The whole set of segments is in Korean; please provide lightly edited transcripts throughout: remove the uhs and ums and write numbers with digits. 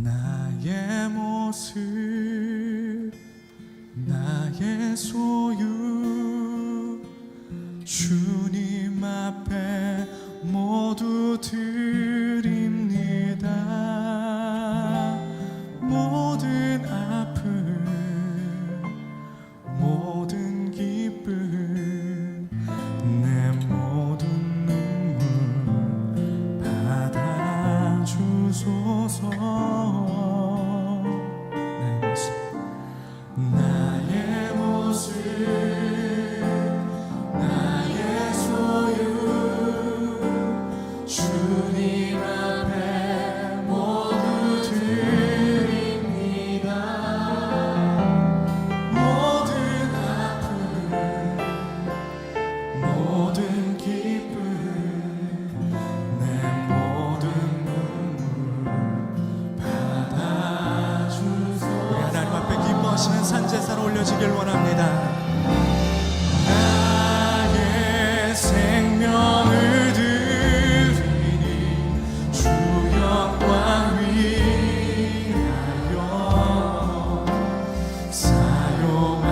나의 모습, 나의 소유, 주님 앞에 모두 드립니다. 모든 아픔, 모든 기쁨, 내 모든 눈물 받아주소서. 나의 모습, 나의 소유, 주님 앞에 모두 드립니다. 모든 아픔, 모든 기쁨, 내 모든 눈물 받아주소서. 우리 하나님 앞에 기뻐하시는 산제사로 올려지길 원합니다. 나의 생명을 드리니 주 영광 위하여 사용하옵소서.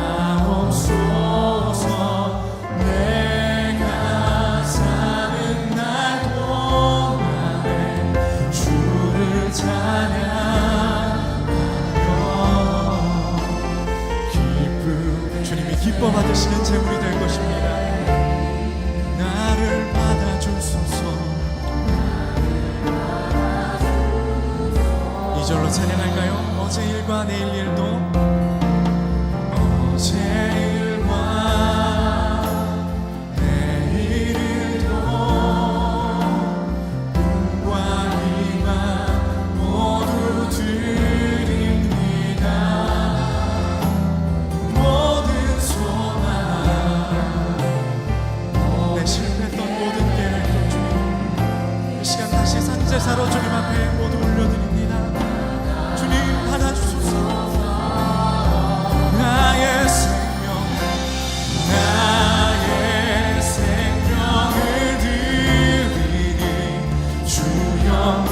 내가 사는 날 동안에 주를 찬양하며 주님이 기뻐 받으시는 제물이 될 것입니다. 나를 받아주소서. 이 절로 찬양할까요? 어제 일과 내일 일도, 어제 일과 내일 일도, 꿈과 희망 모두 드립니다. 모든 소망, 내 실패했던 모든 계획도 주님, 이 시간 다시 산제사로 주님 앞에 모두 올려드립니다. 주님 받아주소서. 나의 생명, 나의 생명을 드리니 주 영광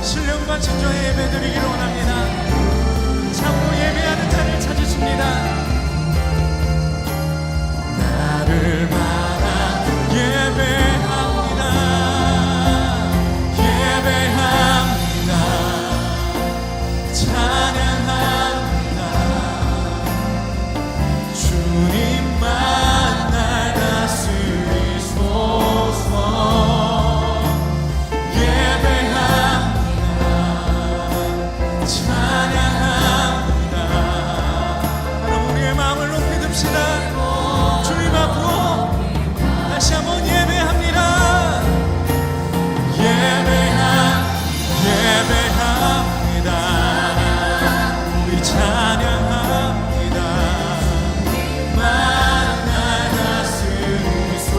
신령과 진정의 예배 드리기를 원합니다. 참으로 예배하는 자를 찾으십니다. 나를 받아 예배합니다. 예배합니다. 찬양합니다. 주님만 날 다스리소서. 찬양합니다. 하나님, 우리의 마음을 높이 듭시다. 주님 앞으로 다시 한번 예배합니다. 예배합니다. 우리 찬양합니다. 만날 다스리소서.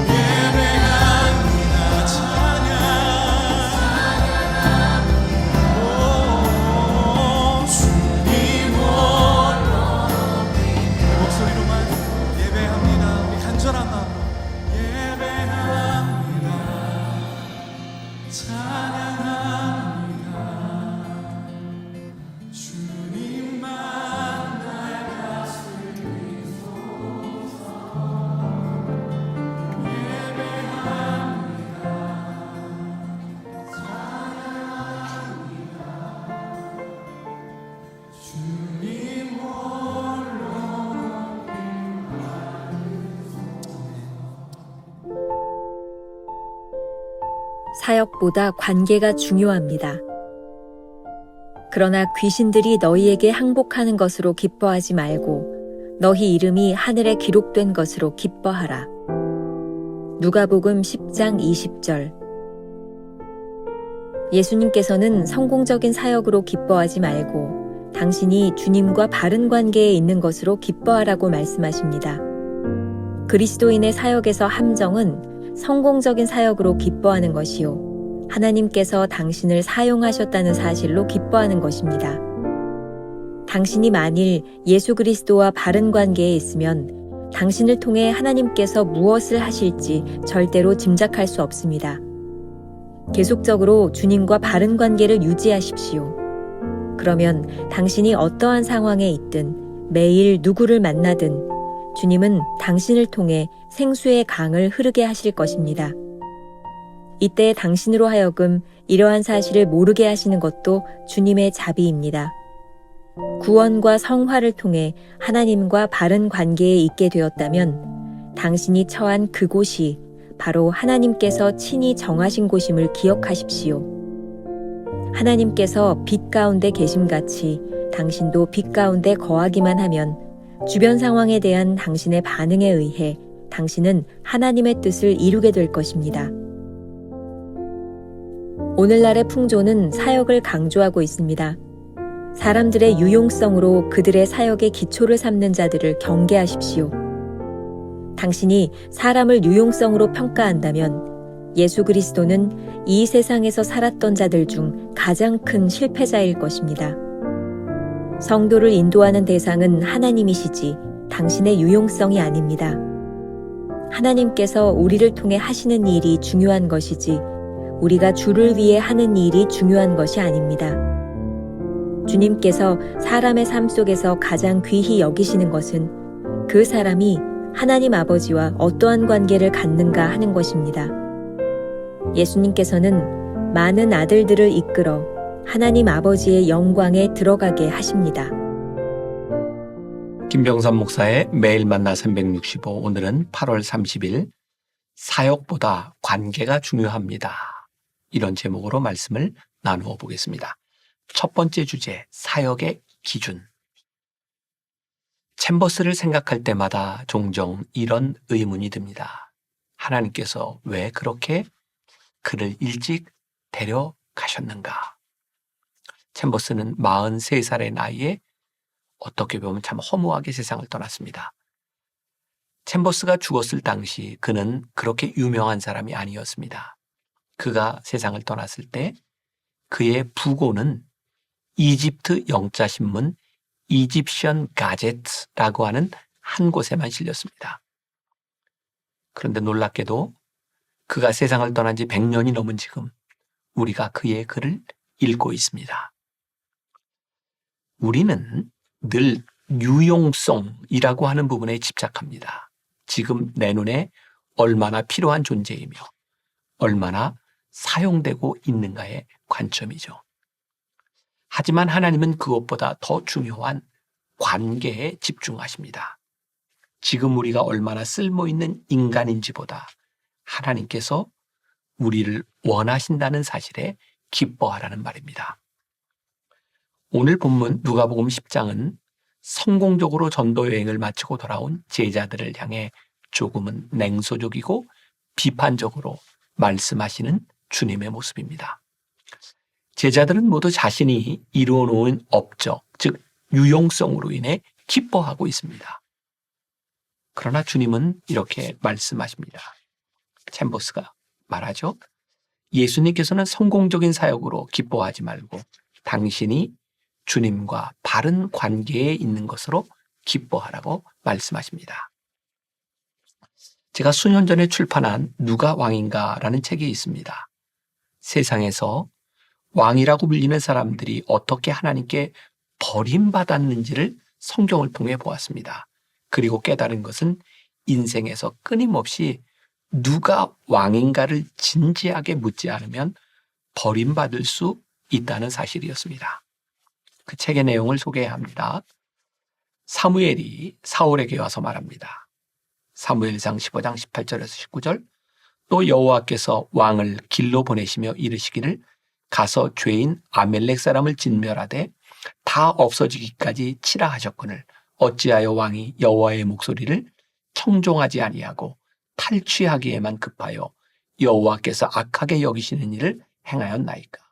예배합니다. 찬양. 사역보다 관계가 중요합니다. 그러나 귀신들이 너희에게 항복하는 것으로 기뻐하지 말고 너희 이름이 하늘에 기록된 것으로 기뻐하라. 누가복음 10장 20절. 예수님께서는 성공적인 사역으로 기뻐하지 말고 당신이 주님과 바른 관계에 있는 것으로 기뻐하라고 말씀하십니다. 그리스도인의 사역에서 함정은 성공적인 사역으로 기뻐하는 것이요. 하나님께서 당신을 사용하셨다는 사실로 기뻐하는 것입니다. 당신이 만일 예수 그리스도와 바른 관계에 있으면 당신을 통해 하나님께서 무엇을 하실지 절대로 짐작할 수 없습니다. 계속적으로 주님과 바른 관계를 유지하십시오. 그러면 당신이 어떠한 상황에 있든 매일 누구를 만나든 주님은 당신을 통해 생수의 강을 흐르게 하실 것입니다. 이때 당신으로 하여금 이러한 사실을 모르게 하시는 것도 주님의 자비입니다. 구원과 성화를 통해 하나님과 바른 관계에 있게 되었다면 당신이 처한 그곳이 바로 하나님께서 친히 정하신 곳임을 기억하십시오. 하나님께서 빛 가운데 계심같이 당신도 빛 가운데 거하기만 하면 주변 상황에 대한 당신의 반응에 의해 당신은 하나님의 뜻을 이루게 될 것입니다. 오늘날의 풍조는 사역을 강조하고 있습니다. 사람들의 유용성으로 그들의 사역의 기초를 삼는 자들을 경계하십시오. 당신이 사람을 유용성으로 평가한다면 예수 그리스도는 이 세상에서 살았던 자들 중 가장 큰 실패자일 것입니다. 성도를 인도하는 대상은 하나님이시지 당신의 유용성이 아닙니다. 하나님께서 우리를 통해 하시는 일이 중요한 것이지 우리가 주를 위해 하는 일이 중요한 것이 아닙니다. 주님께서 사람의 삶 속에서 가장 귀히 여기시는 것은 그 사람이 하나님 아버지와 어떠한 관계를 갖는가 하는 것입니다. 예수님께서는 많은 아들들을 이끌어 하나님 아버지의 영광에 들어가게 하십니다. 김병삼 목사의 매일 만나 365, 오늘은 8월 30일 사역보다 관계가 중요합니다. 이런 제목으로 말씀을 나누어 보겠습니다. 첫 번째 주제, 사역의 기준. 챔버스를 생각할 때마다 종종 이런 의문이 듭니다. 하나님께서 왜 그렇게 그를 일찍 데려가셨는가? 챔버스는 43살의 나이에 어떻게 보면 참 허무하게 세상을 떠났습니다. 챔버스가 죽었을 당시 그는 그렇게 유명한 사람이 아니었습니다. 그가 세상을 떠났을 때 그의 부고는 이집트 영자신문 이집션 가제트라고 하는 한 곳에만 실렸습니다. 그런데 놀랍게도 그가 세상을 떠난 지 100년이 넘은 지금 우리가 그의 글을 읽고 있습니다. 우리는 늘 유용성이라고 하는 부분에 집착합니다. 지금 내 눈에 얼마나 필요한 존재이며 얼마나 사용되고 있는가의 관점이죠. 하지만 하나님은 그것보다 더 중요한 관계에 집중하십니다. 지금 우리가 얼마나 쓸모있는 인간인지보다 하나님께서 우리를 원하신다는 사실에 기뻐하라는 말입니다. 오늘 본문 누가복음 10장은 성공적으로 전도 여행을 마치고 돌아온 제자들을 향해 조금은 냉소적이고 비판적으로 말씀하시는 주님의 모습입니다. 제자들은 모두 자신이 이루어 놓은 업적, 즉 유용성으로 인해 기뻐하고 있습니다. 그러나 주님은 이렇게 말씀하십니다. 챔버스가 말하죠. 예수님께서는 성공적인 사역으로 기뻐하지 말고 당신이 주님과 바른 관계에 있는 것으로 기뻐하라고 말씀하십니다. 제가 수년 전에 출판한 누가 왕인가라는 책이 있습니다. 세상에서 왕이라고 불리는 사람들이 어떻게 하나님께 버림받았는지를 성경을 통해 보았습니다. 그리고 깨달은 것은 인생에서 끊임없이 누가 왕인가를 진지하게 묻지 않으면 버림받을 수 있다는 사실이었습니다. 그 책의 내용을 소개해야 합니다. 사무엘이 사울에게 와서 말합니다. 사무엘상 15장 18절에서 19절, 또 여호와께서 왕을 길로 보내시며 이르시기를 가서 죄인 아멜렉 사람을 진멸하되 다 없어지기까지 치라 하셨거늘 어찌하여 왕이 여호와의 목소리를 청종하지 아니하고 탈취하기에만 급하여 여호와께서 악하게 여기시는 일을 행하였나이까?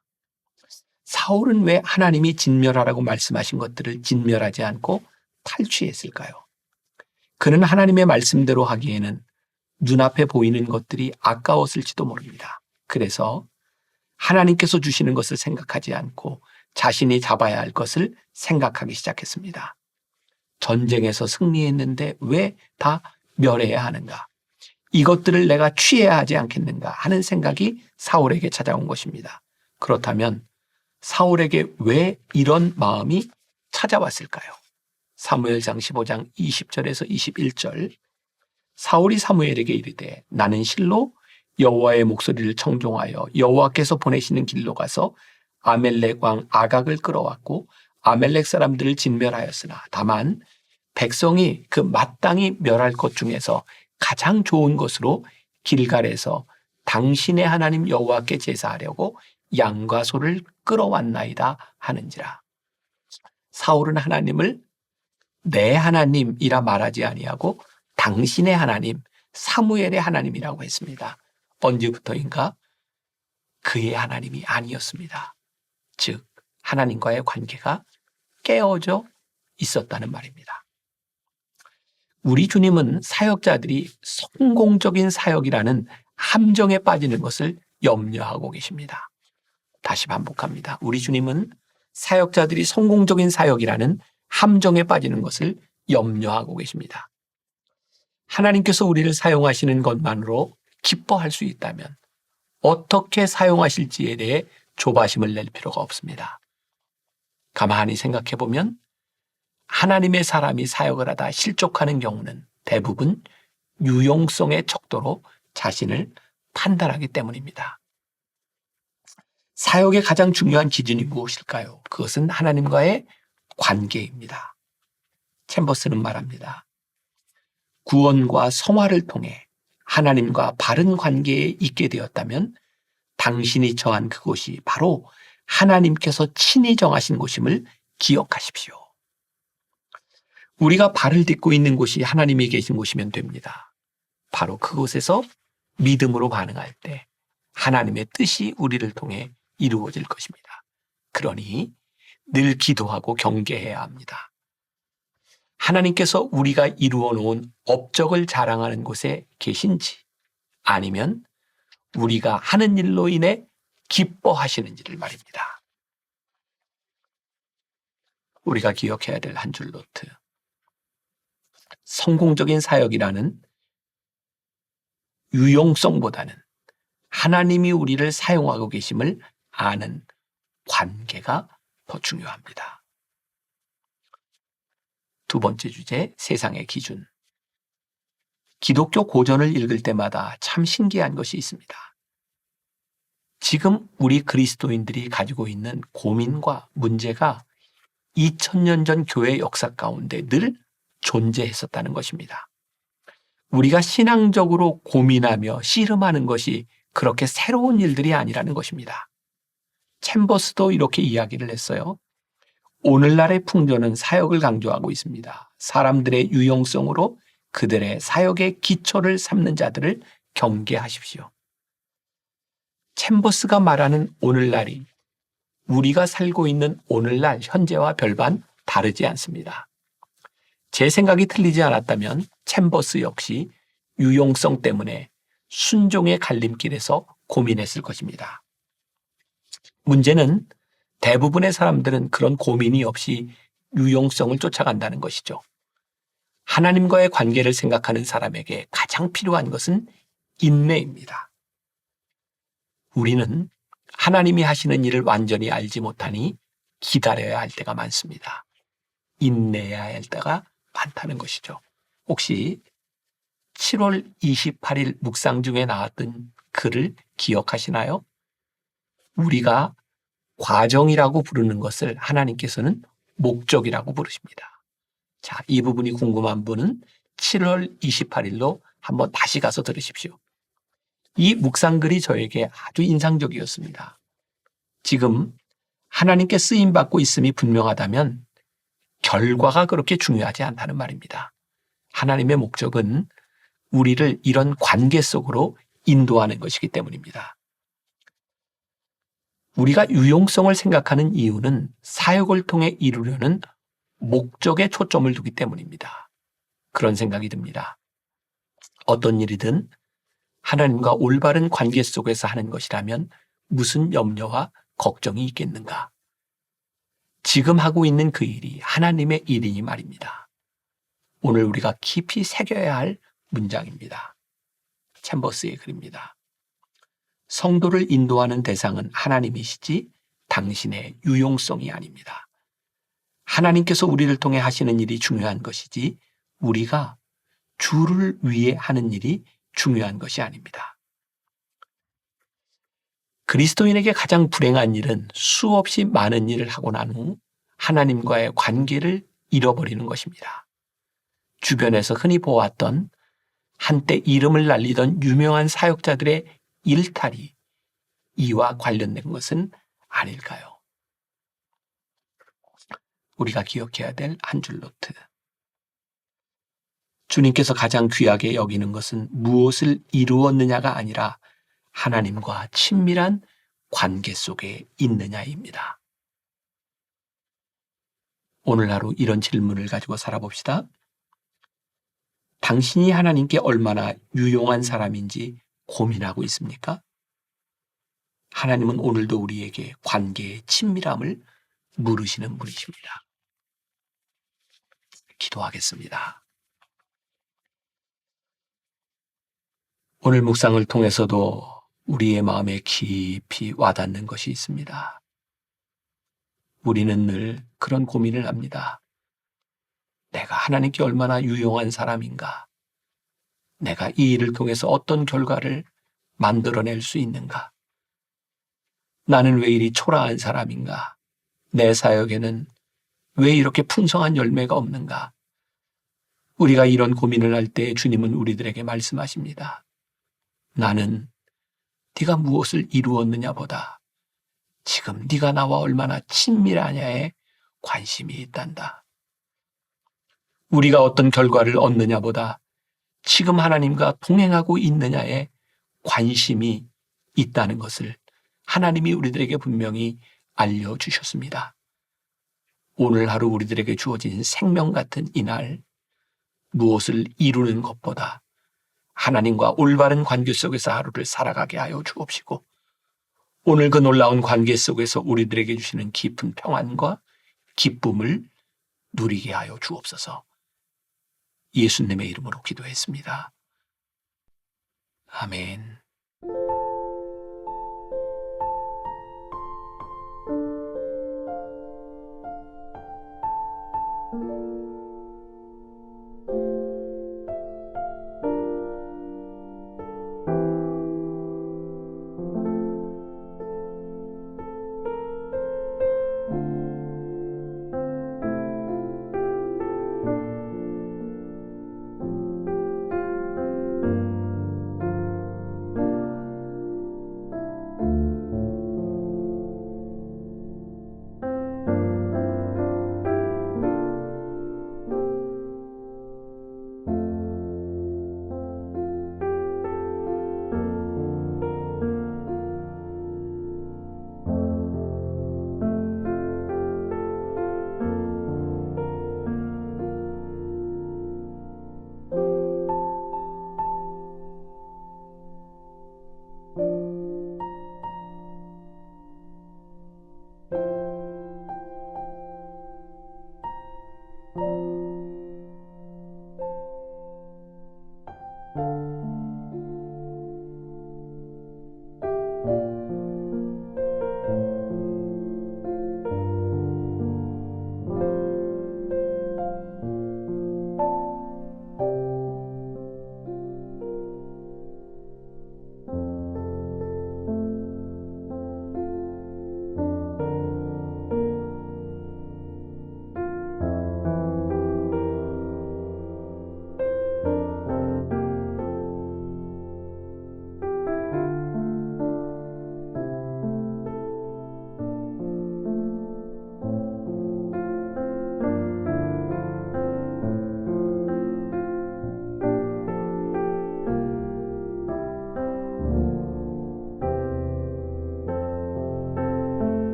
사울은 왜 하나님이 진멸하라고 말씀하신 것들을 진멸하지 않고 탈취했을까요? 그는 하나님의 말씀대로 하기에는 눈앞에 보이는 것들이 아까웠을지도 모릅니다. 그래서 하나님께서 주시는 것을 생각하지 않고 자신이 잡아야 할 것을 생각하기 시작했습니다. 전쟁에서 승리했는데 왜 다 멸해야 하는가? 이것들을 내가 취해야 하지 않겠는가 하는 생각이 사울에게 찾아온 것입니다. 그렇다면 사울에게 왜 이런 마음이 찾아왔을까요? 사무엘상 15장 20절에서 21절, 사울이 사무엘에게 이르되 나는 실로 여호와의 목소리를 청종하여 여호와께서 보내시는 길로 가서 아멜렉 왕 아각을 끌어왔고 아멜렉 사람들을 진멸하였으나 다만 백성이 그 마땅히 멸할 것 중에서 가장 좋은 것으로 길갈에서 당신의 하나님 여호와께 제사하려고 양과 소를 끌어왔나이다 하는지라. 사울은 하나님을 내 하나님이라 말하지 아니하고 당신의 하나님, 사무엘의 하나님이라고 했습니다. 언제부터인가? 그의 하나님이 아니었습니다. 즉 하나님과의 관계가 깨어져 있었다는 말입니다. 우리 주님은 사역자들이 성공적인 사역이라는 함정에 빠지는 것을 염려하고 계십니다. 다시 반복합니다. 우리 주님은 사역자들이 성공적인 사역이라는 함정에 빠지는 것을 염려하고 계십니다. 하나님께서 우리를 사용하시는 것만으로 기뻐할 수 있다면 어떻게 사용하실지에 대해 조바심을 낼 필요가 없습니다. 가만히 생각해 보면 하나님의 사람이 사역을 하다 실족하는 경우는 대부분 유용성의 척도로 자신을 판단하기 때문입니다. 사역의 가장 중요한 기준이 무엇일까요? 그것은 하나님과의 관계입니다. 챔버스는 말합니다. 구원과 성화를 통해 하나님과 바른 관계에 있게 되었다면 당신이 처한 그곳이 바로 하나님께서 친히 정하신 곳임을 기억하십시오. 우리가 발을 딛고 있는 곳이 하나님이 계신 곳이면 됩니다. 바로 그곳에서 믿음으로 반응할 때 하나님의 뜻이 우리를 통해 이루어질 것입니다. 그러니 늘 기도하고 경계해야 합니다. 하나님께서 우리가 이루어 놓은 업적을 자랑하는 곳에 계신지 아니면 우리가 하는 일로 인해 기뻐하시는지를 말입니다. 우리가 기억해야 될 한 줄 노트. 성공적인 사역이라는 유용성보다는 하나님이 우리를 사용하고 계심을 아는 관계가 더 중요합니다. 두 번째 주제, 세상의 기준. 기독교 고전을 읽을 때마다 참 신기한 것이 있습니다. 지금 우리 그리스도인들이 가지고 있는 고민과 문제가 2000년 전 교회 역사 가운데 늘 존재했었다는 것입니다. 우리가 신앙적으로 고민하며 씨름하는 것이 그렇게 새로운 일들이 아니라는 것입니다. 챔버스도 이렇게 이야기를 했어요. 오늘날의 풍조는 사역을 강조하고 있습니다. 사람들의 유용성으로 그들의 사역의 기초를 삼는 자들을 경계하십시오. 챔버스가 말하는 오늘날이 우리가 살고 있는 오늘날 현재와 별반 다르지 않습니다. 제 생각이 틀리지 않았다면 챔버스 역시 유용성 때문에 순종의 갈림길에서 고민했을 것입니다. 문제는 대부분의 사람들은 그런 고민이 없이 유용성을 쫓아간다는 것이죠. 하나님과의 관계를 생각하는 사람에게 가장 필요한 것은 인내입니다. 우리는 하나님이 하시는 일을 완전히 알지 못하니 기다려야 할 때가 많습니다. 인내해야 할 때가 많다는 것이죠. 혹시 7월 28일 묵상 중에 나왔던 글을 기억하시나요? 우리가 과정이라고 부르는 것을 하나님께서는 목적이라고 부르십니다. 자, 이 부분이 궁금한 분은 7월 28일로 한번 다시 가서 들으십시오. 이 묵상글이 저에게 아주 인상적이었습니다. 지금 하나님께 쓰임받고 있음이 분명하다면 결과가 그렇게 중요하지 않다는 말입니다. 하나님의 목적은 우리를 이런 관계 속으로 인도하는 것이기 때문입니다. 우리가 유용성을 생각하는 이유는 사역을 통해 이루려는 목적에 초점을 두기 때문입니다. 그런 생각이 듭니다. 어떤 일이든 하나님과 올바른 관계 속에서 하는 것이라면 무슨 염려와 걱정이 있겠는가? 지금 하고 있는 그 일이 하나님의 일이니 말입니다. 오늘 우리가 깊이 새겨야 할 문장입니다. 챔버스의 글입니다. 성도를 인도하는 대상은 하나님이시지 당신의 유용성이 아닙니다. 하나님께서 우리를 통해 하시는 일이 중요한 것이지 우리가 주를 위해 하는 일이 중요한 것이 아닙니다. 그리스도인에게 가장 불행한 일은 수없이 많은 일을 하고 난 후 하나님과의 관계를 잃어버리는 것입니다. 주변에서 흔히 보았던 한때 이름을 날리던 유명한 사역자들의 일탈이 이와 관련된 것은 아닐까요? 우리가 기억해야 될 한 줄 노트. 주님께서 가장 귀하게 여기는 것은 무엇을 이루었느냐가 아니라 하나님과 친밀한 관계 속에 있느냐입니다. 오늘 하루 이런 질문을 가지고 살아봅시다. 당신이 하나님께 얼마나 유용한 사람인지 고민하고 있습니까? 하나님은 오늘도 우리에게 관계의 친밀함을 물으시는 분이십니다. 기도하겠습니다. 오늘 묵상을 통해서도 우리의 마음에 깊이 와닿는 것이 있습니다. 우리는 늘 그런 고민을 합니다. 내가 하나님께 얼마나 유용한 사람인가? 내가 이 일을 통해서 어떤 결과를 만들어낼 수 있는가? 나는 왜 이리 초라한 사람인가? 내 사역에는 왜 이렇게 풍성한 열매가 없는가? 우리가 이런 고민을 할 때 주님은 우리들에게 말씀하십니다. 나는 네가 무엇을 이루었느냐 보다 지금 네가 나와 얼마나 친밀하냐에 관심이 있단다. 우리가 어떤 결과를 얻느냐 보다 지금 하나님과 동행하고 있느냐에 관심이 있다는 것을 하나님이 우리들에게 분명히 알려주셨습니다. 오늘 하루 우리들에게 주어진 생명 같은 이날 무엇을 이루는 것보다 하나님과 올바른 관계 속에서 하루를 살아가게 하여 주옵시고 오늘 그 놀라운 관계 속에서 우리들에게 주시는 깊은 평안과 기쁨을 누리게 하여 주옵소서. 예수님의 이름으로 기도했습니다. 아멘.